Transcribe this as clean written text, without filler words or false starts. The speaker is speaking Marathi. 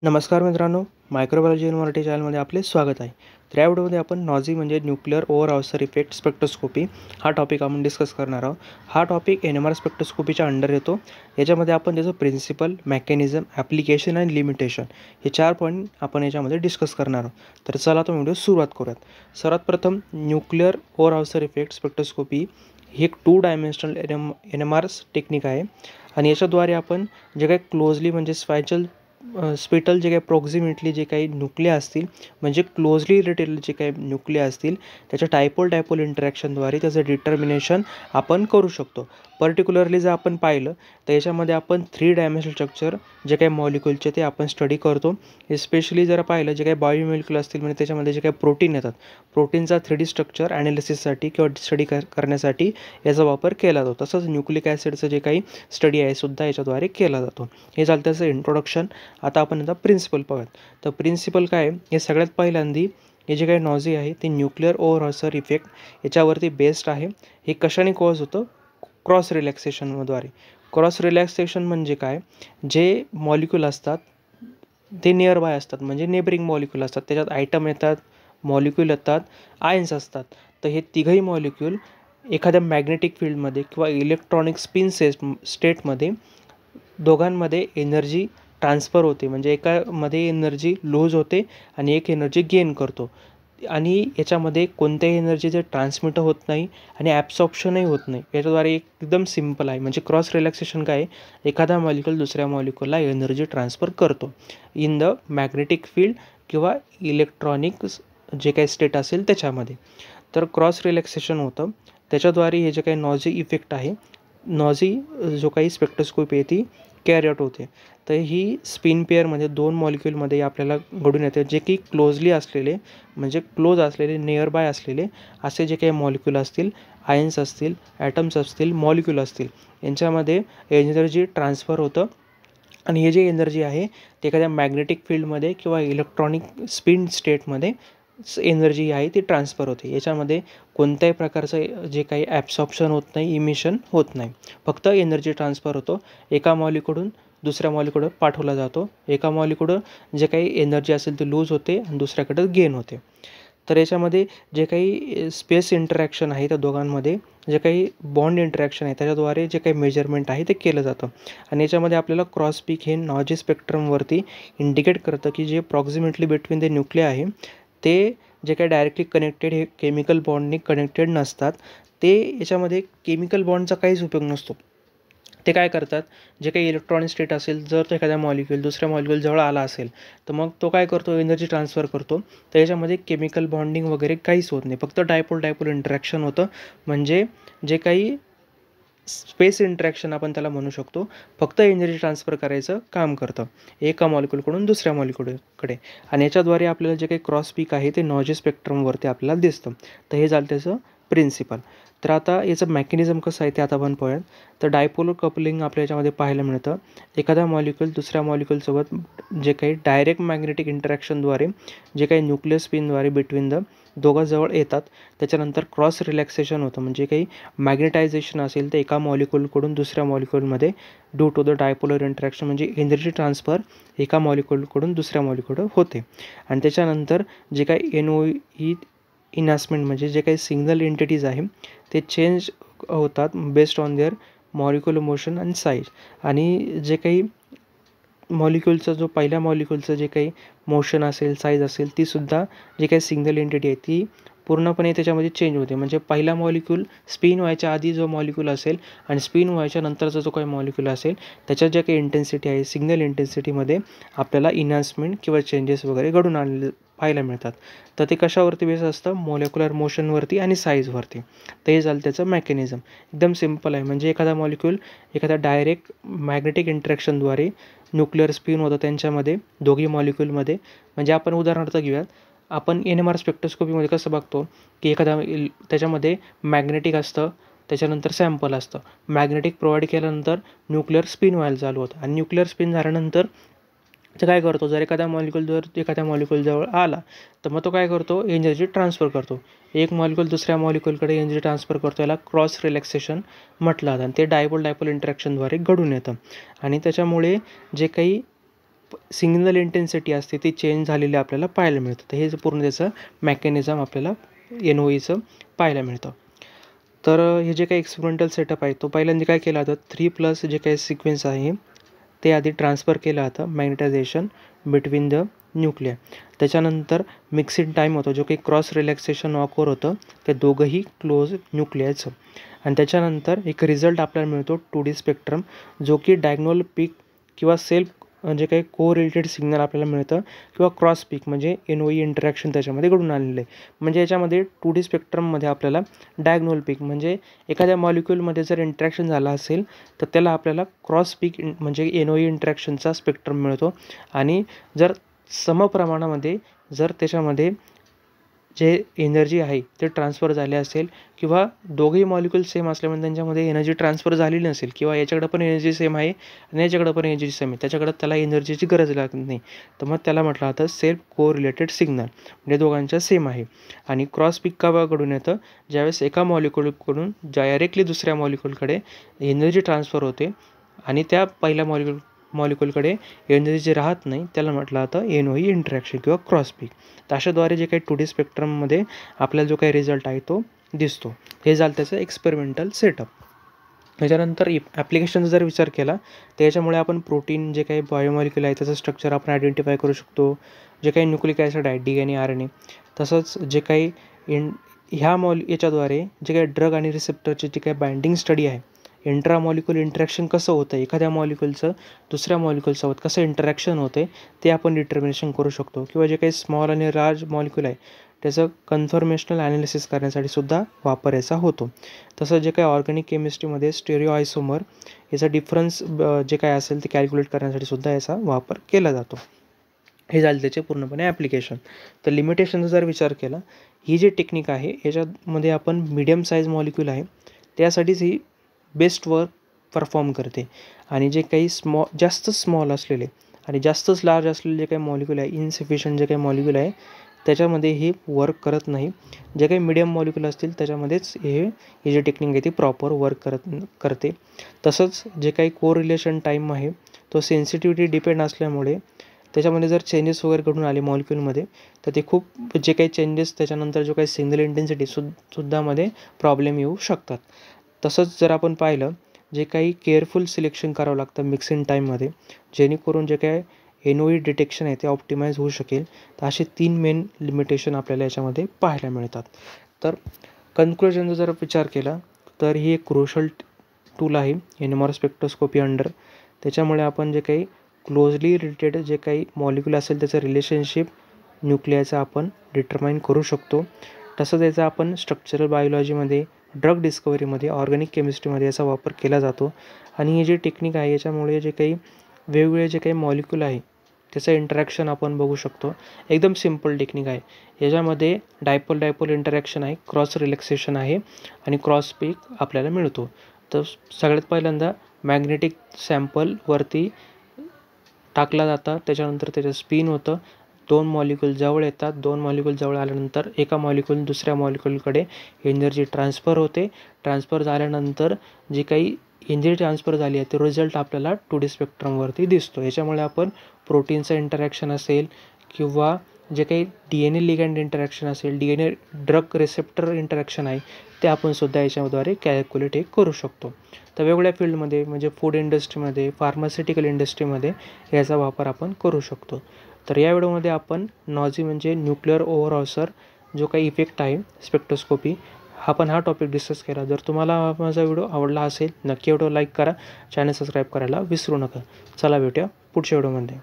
नमस्कार मित्रांनो, मायक्रोबायोलॉजी इन मराठी चॅनलमध्ये आपले स्वागत आहे. तर या व्हिडिओमध्ये आपण नॉझी म्हणजे न्यूक्लिअर ओव्हर अवसर इफेक्ट स्पेक्ट्रोस्कोपी हा टॉपिक आपण डिस्कस करणार आहोत. हा टॉपिक NMR स्पेक्ट्रोस्कोपीच्या अंडर येतो. याच्यामध्ये आपण त्याचं प्रिन्सिपल, मेकॅनिझम, ॲप्लिकेशन आणि लिमिटेशन हे 4 पॉईंट आपण याच्यामध्ये डिस्कस करणार आहोत. तर चला तो व्हिडिओ सुरुवात करूयात. सर्वात प्रथम न्यूक्लिअर ओव्हर अवसर इफेक्ट स्पेक्ट्रोस्कोपी ही एक 2 डायमेन्शनल NMR टेक्निक आहे आणि याच्याद्वारे आपण जे काही क्लोजली म्हणजे स्पेटल जे काही प्रॉक्झिमेटली जे काही न्यूक्लिया असतील म्हणजे क्लोजली रिलेटेड जे काही न्यूक्लिया असतील त्याच्या डायपोल इंटरॅक्शनद्वारे त्याचं डिटर्मिनेशन आपण करू शकतो. पर्टिक्युलरली जर आपण पाहिलं तर याच्यामध्ये आपण 3 डायमेन्शनल स्ट्रक्चर जे काही मॉलिक्युलचे ते आपण स्टडी करतो. एस्पेशली जर पाहिलं जे काही बायोमॉलिक्युल असतील म्हणजे त्याच्यामध्ये जे काही प्रोटीन येतात, प्रोटीनचा 3D स्ट्रक्चर ॲनालिसिससाठी किंवा स्टडी करण्यासाठी याचा वापर केला जातो. तसंच न्यूक्लिक ॲसिडचं जे काही स्टडी आहे सुद्धा याच्याद्वारे केला जातो. हे झालं त्याचं इंट्रोडक्शन. आता आपण प्रिन्सिपल पाहूयात. तर प्रिन्सिपल काय आहे, हे सगळ्यात पहिल्यांदी हे जे काही नॉझी आहे ते न्यूक्लिअर ओव्हर अवसर इफेक्ट याच्यावरती बेस्ड आहे. हे कशाने कॉज होतं? क्रॉस रिलॅक्सेशनद्वारे. क्रॉस रिलॅक्सेशन म्हणजे काय, जे मॉलिक्यूल असतात ते नियर बाय असतात म्हणजे नेबरिंग मॉलिक्यूल असतात. त्याच्यात आयटम येतात, मॉलिक्यूल येतात, आयन्स असतात. तर हे तिघही मॉलिक्यूल एखाद्या मॅग्नेटिक फील्डमध्ये किंवा इलेक्ट्रॉनिक स्पिन स्टेटमध्ये दोघांमध्ये एनर्जी ट्रान्सफर होते. म्हणजे एकामध्ये एनर्जी लूज होते आणि एक एनर्जी गेन करतो आणि याच्यामध्ये कोणत्याही एनर्जीचे ट्रान्समिट होत नाही आणि ॲब्सॉर्प्शनही होत नाही. याच्याद्वारे एकदम सिम्पल आहे. म्हणजे क्रॉस रिलॅक्सेशन काय आहे, एखादा मॉलिक्यूल दुसऱ्या मॉलिक्यूलला एनर्जी ट्रान्सफर करतो इन द मॅग्नेटिक फील्ड किंवा इलेक्ट्रॉनिक जे काही स्टेट असेल त्याच्यामध्ये. तर क्रॉस रिलॅक्सेशन होतं. त्याच्याद्वारे हे जे काही नॉझी इफेक्ट आहे, नॉझी जो काही स्पेक्ट्रोस्कोपी आहे ती कॅरी आउट होते. तर ही स्पिन पेअरमध्ये 2 मॉलिक्यूलमध्ये आपल्याला घडून येते जे की क्लोजली असलेले म्हणजे क्लोज असलेले, नियर बाय असलेले असे जे काही मॉलिक्यूल असतील, आयन्स असतील, ॲटम्स असतील, मॉलिक्यूल असतील, यांच्यामध्ये एनर्जी ट्रान्सफर होतं आणि हे जे एनर्जी आहे ते एखाद्या मॅग्नेटिक फील्डमध्ये किंवा इलेक्ट्रॉनिक स्पिन स्टेटमध्ये एनर्जी आहे ती ट्रान्सफर होते. याच्यामध्ये कोणत्याही प्रकारचं जे काही ॲब्सॉर्प्शन होत नाही, इमिशन होत नाही. फक्त एनर्जी ट्रान्सफर होतो. एका मॉलिक्यूलकडून दुसऱ्या मॉलिक्यूलवर पाठवला जातो. एका मॉलिक्यूलकडं जे काही एनर्जी असेल ती लूज होते आणि दुसऱ्याकडं गेन होते. तर याच्यामध्ये जे काही स्पेस इंटरॅक्शन आहे त्या दोघांमध्ये जे काही बॉन्ड इंटरॅक्शन आहे त्याच्याद्वारे जे काही मेजरमेंट आहे ते केलं जातं आणि याच्यामध्ये आपल्याला क्रॉस पीक हे नॉझी स्पेक्ट्रमवरती इंडिकेट करतं की जे प्रॉक्झिमेटली बिटवीन द न्यूक्लिया आहे ते जे काही डायरेक्टली कनेक्टेड हे केमिकल बॉन्डनी कनेक्टेड नसतात. ते याच्यामध्ये केमिकल बॉन्डचा काहीच उपयोग नसतो. ते काय करतात, जे काही इलेक्ट्रॉनिक स्टेट असेल जर तो एखादा मॉलिक्यूल दुसऱ्या मॉलिक्यूल जवळ आला असेल तर मग तो काय करतो, एनर्जी ट्रान्सफर करतो. तर याच्यामध्ये केमिकल बॉन्डिंग वगैरे काहीच होत नाही. फक्त डायपोल इंटरॅक्शन होतं. म्हणजे जे काही स्पेस इंटरॅक्शन आपण त्याला म्हणू शकतो, फक्त एनर्जी ट्रान्सफर करायचं काम करतं एका मॉलिक्यूलकडून दुसऱ्या मॉलिक्यूलकडे आणि याच्याद्वारे आपल्याला जे काही क्रॉस पीक आहे ते नॉझी स्पेक्ट्रमवरती आपल्याला दिसतं. तर हे झालं त्याचं प्रिन्सिपल. तर आता याचं मेकॅनिझम कसं आहे ते आता आपण पाहूयात. तर डायपोलर कपलिंग आपल्या याच्यामध्ये पाहायला मिळतं. एखादा मॉलिक्यूल दुसऱ्या मॉलिक्यूलसोबत जे काही डायरेक्ट मॅग्नेटिक इंटरॅक्शनद्वारे जे काही न्यूक्लियर स्पिनद्वारे बिटवीन द दोघांजवळ येतात. त्याच्यानंतर क्रॉस रिलॅक्सेशन होतं. म्हणजे काही मॅग्नेटायझेशन असेल तर एका मॉलिक्यूलकडून दुसऱ्या मॉलिक्यूलमध्ये due to the dipolar interaction म्हणजे एनर्जी ट्रान्सफर एका मॉलिक्यूलकडून दुसऱ्या मॉलिक्यूलकडे होते आणि त्याच्यानंतर जे काही NOE इनहान्समेंट म्हणजे जे काही सिग्नल एंटिटीज आहे ते चेंज होतात based on their molecular motion आणि साईज. आणि जे काही मॉलिक्यूलचं जो पहिल्या मॉलिक्यूलचं जे काही मोशन असेल, साईज असेल, तीसुद्धा जे काही सिग्नल एंटिटी आहे ती पूर्णपणे त्याच्यामध्ये चेंज होते. म्हणजे पहिला मॉलिक्यूल स्पिन व्हायच्या आधी जो मॉलिक्यूल असेल आणि स्पिन व्हायच्या नंतरचा जो काही मॉलिक्यूल असेल त्याच्यात जे काही इंटेन्सिटी आहे, सिग्नल इंटेन्सिटीमध्ये आपल्याला इनहान्समेंट किंवा चेंजेस वगैरे घडून आलेले पाहायला मिळतात. तर ते कशावरती बेस असतं, मॉलिक्युलर मोशनवरती आणि साईजवरती. तर हे झालं त्याचं मेकॅनिझम. एकदम सिम्पल आहे. म्हणजे एखादा मॉलिक्यूल एखाद्या डायरेक्ट मॅग्नेटिक इंटरॅक्शनद्वारे न्यूक्लिअर स्पिन होतं त्यांच्यामध्ये दोघी मॉलिक्यूलमध्ये. म्हणजे आपण उदाहरणार्थ घेऊयात, आपण NMR स्पेक्ट्रोस्कोपीमध्ये कसं बघतो की एखादा त्याच्यामध्ये मॅग्नेटिक असतं, त्याच्यानंतर सॅम्पल असतं. मॅग्नेटिक प्रोव्हाइड केल्यानंतर न्यूक्लिअर स्पिन व्हायला चालू होतं आणि न्यूक्लिअर स्पिन झाल्यानंतर ते काय करतो, जर एखादा मॉलिक्यूल एखाद्या मॉलिक्यूलजवळ आला तर मग तो काय करतो, एनर्जी ट्रान्सफर करतो. एक मॉलिक्यूल दुसऱ्या मॉलिक्यूलकडे एनर्जी ट्रान्सफर करतो. याला क्रॉस रिलॅक्सेशन म्हटलं जातं आणि ते डायपोल इंटरॅक्शनद्वारे घडून येतं आणि त्याच्यामुळे जे काही सिग्नल इंटेन्सिटी असते ती चेंज झालेली आपल्याला पाहायला मिळतं. तर हे पूर्ण त्याचं मेकॅनिझम आपल्याला NOEचं पाहायला मिळतं. तर हे जे काही एक्सपेरिमेंटल सेटअप आहे तो पहिल्यांदा काय केला होता, 3+ जे काही सिक्वेन्स आहे ते आधी ट्रान्सफर केलं होतं मॅग्नेटायझेशन बिटवीन द न्यूक्लिया. त्याच्यानंतर मिक्सिंग टाईम होतं, जो काही क्रॉस रिलॅक्सेशन ऑकर होतं ते दोघंही क्लोज न्यूक्लियाचं. आणि त्याच्यानंतर एक रिझल्ट आपल्याला मिळतो 2D स्पेक्ट्रम, जो की डायग्नोल पीक किंवा सेल्फ जे काही कोरिलेटेड सिग्नल आपल्याला मिळतं किंवा क्रॉस पीक म्हणजे NOE इंटरॅक्शन त्याच्यामध्ये घडून आलेलं आहे. म्हणजे याच्यामध्ये 2D स्पेक्ट्रममध्ये आपल्याला डायग्नोल पीक म्हणजे एखाद्या मॉलिक्यूलमध्ये जर इंटरॅक्शन झालं असेल तर त्याला आपल्याला क्रॉस पीक म्हणजे NOE इंटरॅक्शनचा स्पेक्ट्रम मिळतो. आणि जर समप्रमाणामध्ये जर त्याच्यामध्ये जे एनर्जी आहे ते ट्रान्सफर झाले असेल किंवा दोघेही मॉलिक्यूल सेम असल्यामुळे त्यांच्यामध्ये एनर्जी ट्रान्सफर झालेली नसेल किंवा याच्याकडं पण एनर्जी सेम आहे आणि याच्याकडं पण एनर्जी सेम आहे, त्याच्याकडं त्याला एनर्जीची गरज लागत नाही, तर मग त्याला म्हटलं जातं सेल्फ कोरिलेटेड सिग्नल, म्हणजे दोघांच्या सेम आहे. आणि क्रॉस पीक कावाकडून येतं, ज्यावेळेस एका मॉलिक्यूलकडून डायरेक्टली दुसऱ्या मॉलिक्यूलकडे एनर्जी ट्रान्सफर होते आणि त्या पहिल्या मॉलिक्यूलकडे एनर्जी राहत नाही, त्याला म्हटलं जातं NOE इंटरॅक्शन किंवा क्रॉस पीक. तर अशाद्वारे जे काही 2D स्पेक्ट्रममध्ये आपल्याला जो काही रिझल्ट आहे तो दिसतो. हे झालं त्याचं एक्सपेरिमेंटल सेटअप. त्याच्यानंतर ॲप्लिकेशनचा जर विचार केला तर याच्यामुळे आपण प्रोटीन जे काही बायोमॉलिक्यूल आहे त्याचं स्ट्रक्चर आपण आयडेंटिफाय करू शकतो. जे काही न्यूक्लिक ॲसिड आहे DNA RNA, तसंच जे काही याच्याद्वारे जे काही ड्रग आणि रिसेप्टरची जी काही बाइंडिंग स्टडी आहे, इंट्रामॉलिक्यूल इंटरॅक्शन कसं होतं, एखाद्या मॉलिक्यूलचं दुसऱ्या मॉलिक्यूलसोबत कसं इंटरॅक्शन होते ते आपण डिटर्मिनेशन करू शकतो. किंवा जे काही स्मॉल आणि लार्ज मॉलिक्यूल आहे त्याचं कन्फर्मेशनल ॲनालिसिस करण्यासाठी सुद्धा वापर याचा होतो. तसं जे काही ऑर्गॅनिक केमिस्ट्रीमध्ये स्टेरिओ आयसोमर याचा डिफरन्स जे काय असेल ते कॅल्क्युलेट करण्यासाठी सुद्धा याचा वापर केला जातो. हे झालं त्याचे पूर्णपणे ॲप्लिकेशन. तर लिमिटेशनचा जर विचार केला, ही जी टेक्निक आहे याच्यामध्ये आपण मीडियम साईज मॉलिक्यूल आहे त्यासाठीच ही बेस्ट वर्क परफॉर्म करते. आणि जे काही जास्त स्मॉल असलेले आणि जास्तच लार्ज असलेले जे काही मॉलिक्यूल आहे, इनसफिशियंट जे काही मॉलिक्यूल आहे त्याच्यामध्ये हे वर्क करत नाही. जे काही मीडियम मॉलिक्यूल असतील त्याच्यामध्येच ही जी टेक्निक आहे ती प्रॉपर वर्क करते. तसंच जे काही कोरिलेशन टाईम आहे तो सेन्सिटिव्हिटी डिपेंड असल्यामुळे त्याच्यामध्ये जर चेंजेस वगैरे घडून आले मॉलिक्यूलमध्ये तर ते खूप जे काही चेंजेस त्याच्यानंतर जो काही सिग्नल इंटेन्सिटी सुद्धा मध्ये प्रॉब्लेम येऊ शकतात. तसंच जर आपण पाहिलं, जे काही केअरफुल सिलेक्शन करावं लागतं मिक्सिंग टाईममध्ये, जेणेकरून जे काय NOE डिटेक्शन आहे ते ऑप्टिमाइज होऊ शकेल. तर असे 3 मेन लिमिटेशन आपल्याला याच्यामध्ये पाहायला मिळतात. तर कन्क्लुजनचा जर विचार केला तर ही एक क्रुशल टूल आहे NMR स्पेक्ट्रोस्कोपी अंडर. त्याच्यामुळे आपण जे काही क्लोजली रिलेटेड जे काही मॉलिक्यूल असेल त्याचं रिलेशनशिप न्यूक्लियाचं आपण डिटरमाइन करू शकतो. तसंच याचा आपण स्ट्रक्चरल बायोलॉजीमध्ये, ड्रग डिस्कवरीमध्ये, ऑर्गॅनिक केमिस्ट्रीमध्ये याचा वापर केला जातो. आणि ही जी टेक्निक आहे याच्यामुळे जे काही वेगवेगळे जे काही मॉलिक्यूल आहे त्याचं इंटरॅक्शन आपण बघू शकतो. एकदम सिम्पल टेक्निक आहे. याच्यामध्ये डायपोल इंटरॅक्शन आहे, क्रॉस रिलॅक्सेशन आहे आणि क्रॉस पीक आपल्याला मिळतो. तर सगळ्यात पहिल्यांदा मॅग्नेटिक सॅम्पलवरती टाकला जातं, त्याच्यानंतर त्याचं स्पिन होतं, 2 मॉलिक्यूल जवळ येतात, 2 मॉलिक्यूल जवळ आल्यानंतर एका मॉलिक्यूल दुसऱ्या मॉलिक्यूलकडे एनर्जी ट्रान्सफर होते. ट्रान्सफर झाल्यानंतर जी काही एनर्जी ट्रान्सफर झाली आहे तो रिझल्ट आपल्याला 2D स्पेक्ट्रमवरती दिसतो. याच्यामुळे आपण प्रोटीनचं इंटरॅक्शन असेल किंवा जे काही DNA लिगँड इंटरॅक्शन असेल, DNA ड्रग रिसेप्टर इंटरॅक्शन आहे ते आपण सुद्धा याच्याद्वारे कॅल्क्युलेट करू शकतो. तर वेगवेगळ्या फील्डमध्ये म्हणजे फूड इंडस्ट्रीमध्ये, फार्मास्युटिकल इंडस्ट्रीमध्ये याचा वापर आपण करू शकतो. तर या व्हिडिओमध्ये आपण नॉझी म्हणजे न्यूक्लिअर ओव्हरऑल्सर जो काही इफेक्ट आहे स्पेक्ट्रोस्कोपी हा टॉपिक डिस्कस केला. जर तुम्हाला माझा व्हिडिओ आवडला असेल नक्की व्हिडिओ लाईक करा, चॅनल सबस्क्राईब करायला विसरू नका. चला भेटूया पुढच्या व्हिडिओमध्ये.